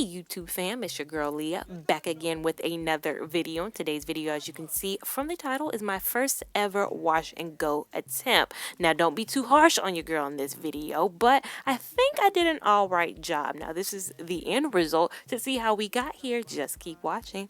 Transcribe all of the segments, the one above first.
YouTube fam, it's your girl Leah, back again with another video. Today's video, as you can see from the title, is my first ever wash and go attempt. Now don't be too harsh on your girl in this video, but I think I did an alright job. Now this is the end result. To see how we got here, just keep watching.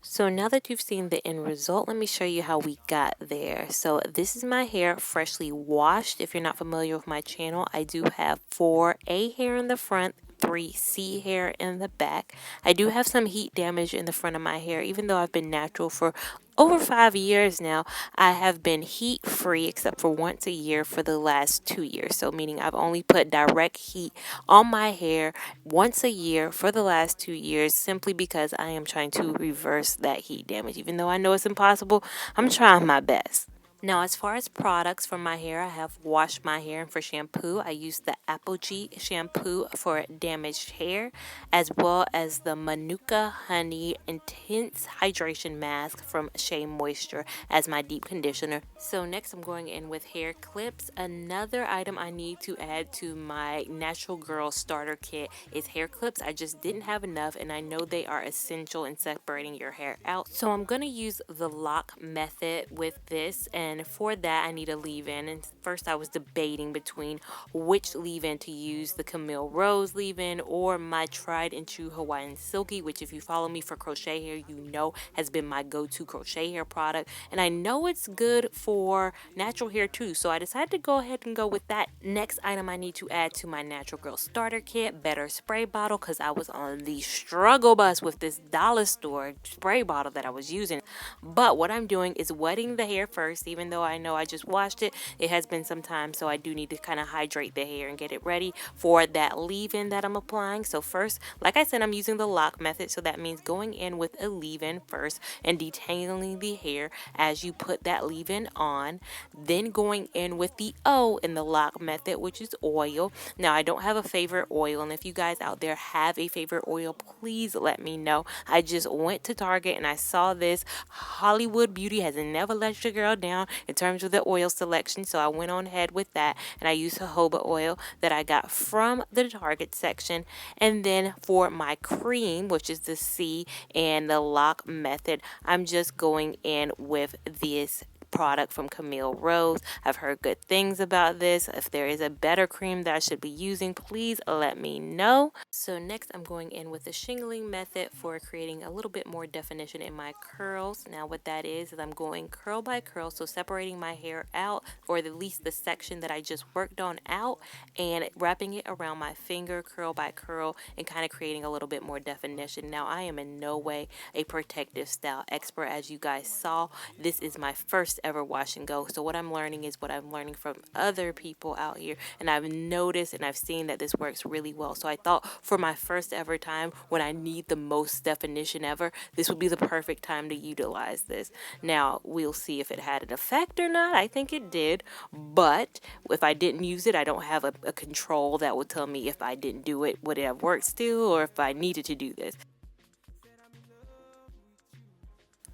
So now that you've seen the end result, let me show you how we got there. So this is my hair freshly washed. If you're not familiar with my channel, I do have 4A hair in the front, 3C hair in the back. I do have some heat damage in the front of my hair. Even though I've been natural for over 5 years now, I have been heat free except for once a year for the last 2 years. So meaning I've only put direct heat on my hair once a year for the last 2 years, simply because I am trying to reverse that heat damage. Even though I know it's impossible, I'm trying my best. Now, as far as products for my hair, I have washed my hair, and for shampoo, I use the Aphogee shampoo for damaged hair, as well as the Manuka Honey Intense Hydration Mask from SheaMoisture as my deep conditioner. So next, I'm going in with hair clips. Another item I need to add to my Natural Girl Starter Kit is hair clips. I just didn't have enough, and I know they are essential in separating your hair out. So I'm going to use the lock method with this, and for that I need a leave-in. And first I was debating between which leave-in to use, the Camille Rose leave-in or my tried and true Hawaiian Silky, which if you follow me for crochet hair, you know has been my go-to crochet hair product, and I know it's good for natural hair too, so I decided to go ahead and go with that. Next item I need to add to my Natural Girl Starter Kit, better spray bottle, because I was on the struggle bus with this dollar store spray bottle that I was using. But what I'm doing is wetting the hair first. Even though I know I just washed it, it has been some time, so I do need to kind of hydrate the hair and get it ready for that leave-in that I'm applying. So first, like I said, I'm using the lock method, so that means going in with a leave-in first and detangling the hair as you put that leave-in on, then going in with the O in the lock method, which is oil. Now I don't have a favorite oil, and if you guys out there have a favorite oil, please let me know. I just went to Target and I saw this. Hollywood Beauty has never let your girl down in terms of the oil selection, so I went on ahead with that, and I used jojoba oil that I got from the Target section. And then for my cream, which is the C and the lock method, I'm just going in with this product from Camille Rose. I've heard good things about this. If there is a better cream that I should be using, please let me know. So next I'm going in with the Shingling Method for creating a little bit more definition in my curls. Now what that is I'm going curl by curl, so separating my hair out, or at least the section that I just worked on out, and wrapping it around my finger curl by curl and kind of creating a little bit more definition. Now I am in no way a protective style expert, as you guys saw. This is my first ever wash and go, so what I'm learning is what I'm learning from other people out here, and I've noticed and I've seen that this works really well. So I thought for my first ever time, when I need the most definition ever, this would be the perfect time to utilize this. Now we'll see if it had an effect or not. I think it did, but if I didn't use it, I don't have a control that would tell me if I didn't do it, would it have worked still, or if I needed to do this.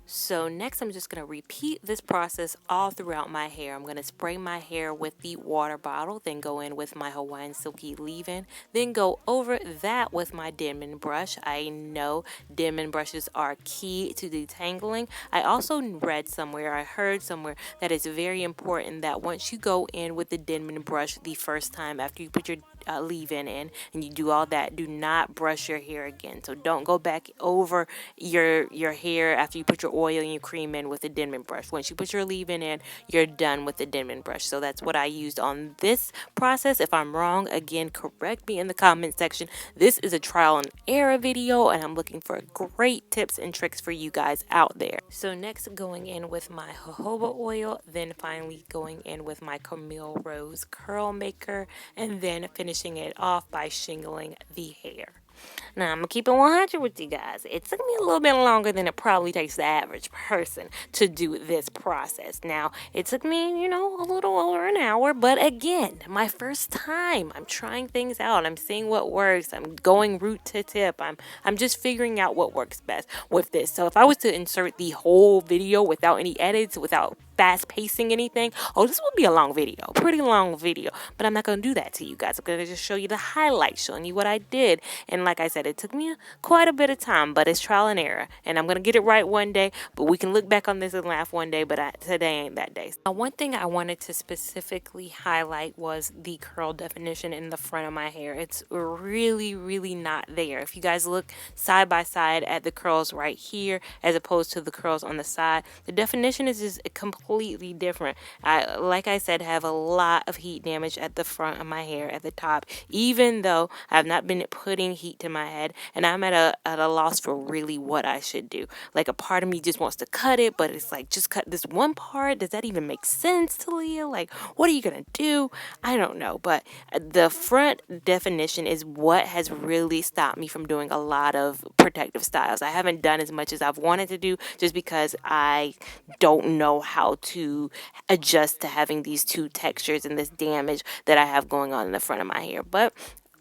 So next I'm just going to repeat this process all throughout my hair. I'm going to spray my hair with the water bottle, then go in with my Hawaiian Silky leave-in, then go over that with my Denman brush. I know Denman brushes are key to detangling. I also read somewhere, I heard somewhere, that it's very important that once you go in with the Denman brush the first time after you put your leave-in in and you do all that, do not brush your hair again. So don't go back over your hair after you put your oil and your cream in with the Denman brush. Once you put your leave-in in, you're done with the Denman brush. So that's what I used on this process. If I'm wrong, again, correct me in the comment section. This is a trial and error video, and I'm looking for great tips and tricks for you guys out there. So next, going in with my jojoba oil, then finally going in with my Camille Rose curl maker, and then finishing it off by shingling the hair. Now, I'm going to keep it 100 with you guys. It took me a little bit longer than it probably takes the average person to do this process. Now, it took me, you know, a little over an hour, but again, my first time. I'm trying things out. I'm seeing what works. I'm going root to tip. I'm just figuring out what works best with this. So if I was to insert the whole video without any edits, without fast pacing anything, oh, this will be a long video, pretty long video, but I'm not going to do that to you guys. I'm going to just show you the highlights, showing you what I did. And like I said, it took me quite a bit of time, but it's trial and error, and I'm going to get it right one day, but we can look back on this and laugh one day, but today ain't that day. Now, one thing I wanted to specifically highlight was the curl definition in the front of my hair. It's really not there. If you guys look side by side at the curls right here as opposed to the curls on the side, the definition is just completely different. I, like I said, have a lot of heat damage at the front of my hair at the top, even though I've not been putting heat to my head, and I'm at a loss for really what I should do. Like, a part of me just wants to cut it, but it's like, just cut this one part. Does that even make sense to Lia? Like, what are you gonna do? I don't know, but the front definition is what has really stopped me from doing a lot of protective styles. I haven't done as much as I've wanted to do just because I don't know how to adjust to having these two textures and this damage that I have going on in the front of my hair. But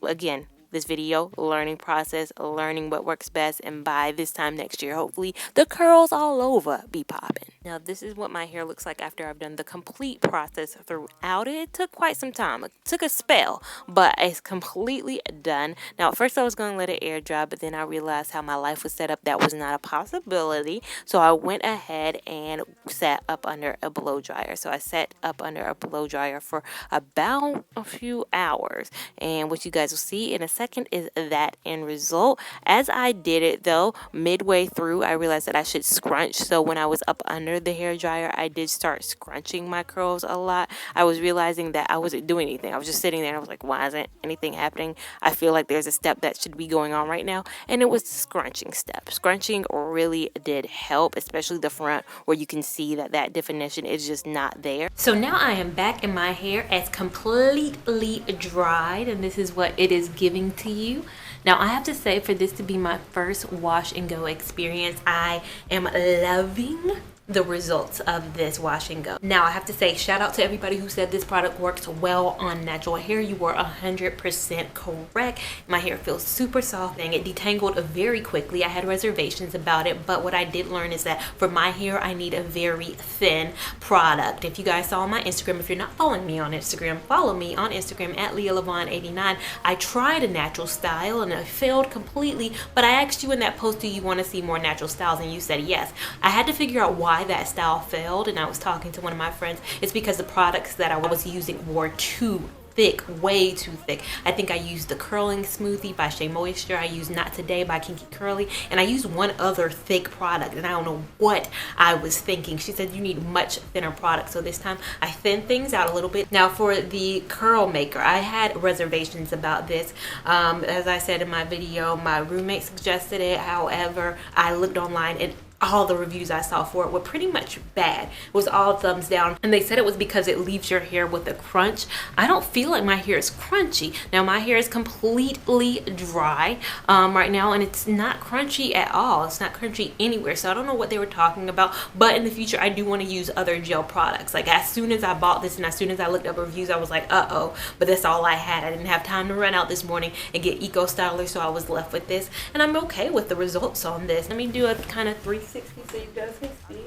again, this video, learning process, learning what works best, and by this time next year, hopefully the curls all over be popping. Now, this is what my hair looks like after I've done the complete process throughout it. It took quite some time. It took a spell, but it's completely done. Now, at first I was going to let it air dry, but then I realized how my life was set up. That was not a possibility. So I went ahead and sat up under a blow dryer. So I sat up under a blow dryer for about a few hours. And what you guys will see in a second is that end result. As I did it though, midway through, I realized that I should scrunch. So when I was up under the hair dryer, I did start scrunching my curls a lot. I was realizing that I wasn't doing anything. I was just sitting there and I was like, why isn't anything happening? I feel like there's a step that should be going on right now. And it was the scrunching step. Scrunching really did help, especially the front where you can see that that definition is just not there. So now I am back and my hair is completely dried, and this is what it is giving to you. Now, I have to say, for this to be my first wash and go experience, I am loving the results of this wash and go. Now, I have to say, shout out to everybody who said this product works well on natural hair. You were 100% correct. My hair feels super soft and it detangled very quickly. I had reservations about it, but what I did learn is that for my hair, I need a very thin product. If you guys saw on my Instagram, if you're not following me on Instagram, follow me on Instagram at Lia Lavon 89. I tried a natural style and it failed completely, but I asked you in that post, do you want to see more natural styles? And you said yes. I had to figure out why that style failed, and I was talking to one of my friends. It's because the products that I was using were too thick, way too thick. I think I used the curling smoothie by SheaMoisture. I used Not Today by Kinky Curly, and I used one other thick product, and I don't know what I was thinking. She said you need much thinner product, so this time I thinned things out a little bit. Now, for the curl maker, I had reservations about this. As I said in my video, my roommate suggested it. However, I looked online and all the reviews I saw for it were pretty much bad. It was all thumbs down, and they said it was because it leaves your hair with a crunch. I don't feel like my hair is crunchy. Now, my hair is completely dry right now, and it's not crunchy at all. It's not crunchy anywhere, so I don't know what they were talking about, but in the future I do want to use other gel products. Like, as soon as I bought this and as soon as I looked up reviews, I was like, uh-oh, but that's all I had. I didn't have time to run out this morning and get Eco Styler, so I was left with this, and I'm okay with the results on this. Let me do a kind of 360 so you guys can see.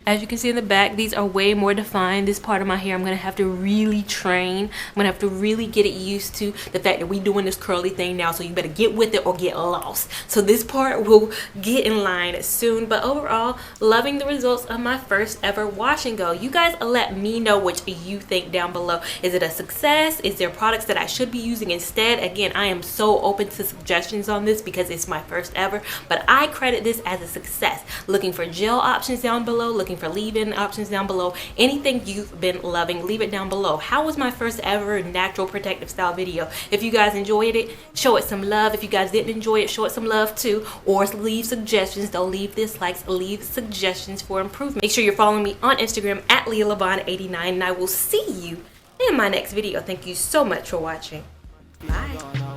As you can see in the back, these are way more defined. This part of my hair I'm going to have to really train. I'm going to have to really get it used to the fact that we're doing this curly thing now, so you better get with it or get lost. So this part will get in line soon, but overall, loving the results of my first ever wash and go. You guys let me know what you think down below. Is it a success? Is there products that I should be using instead? Again, I am so open to suggestions on this because it's my first ever, but I credit this as a success. Looking for gel options down below, looking for leave-in options down below. Anything you've been loving, leave it down below. How was my first ever natural protective style video? If you guys enjoyed it, show it some love. If you guys didn't enjoy it, show it some love too, or leave suggestions. Don't leave dislikes, leave suggestions for improvement. Make sure you're following me on Instagram at Lia Lavon 89, and I will see you in my next video. Thank you so much for watching. Bye.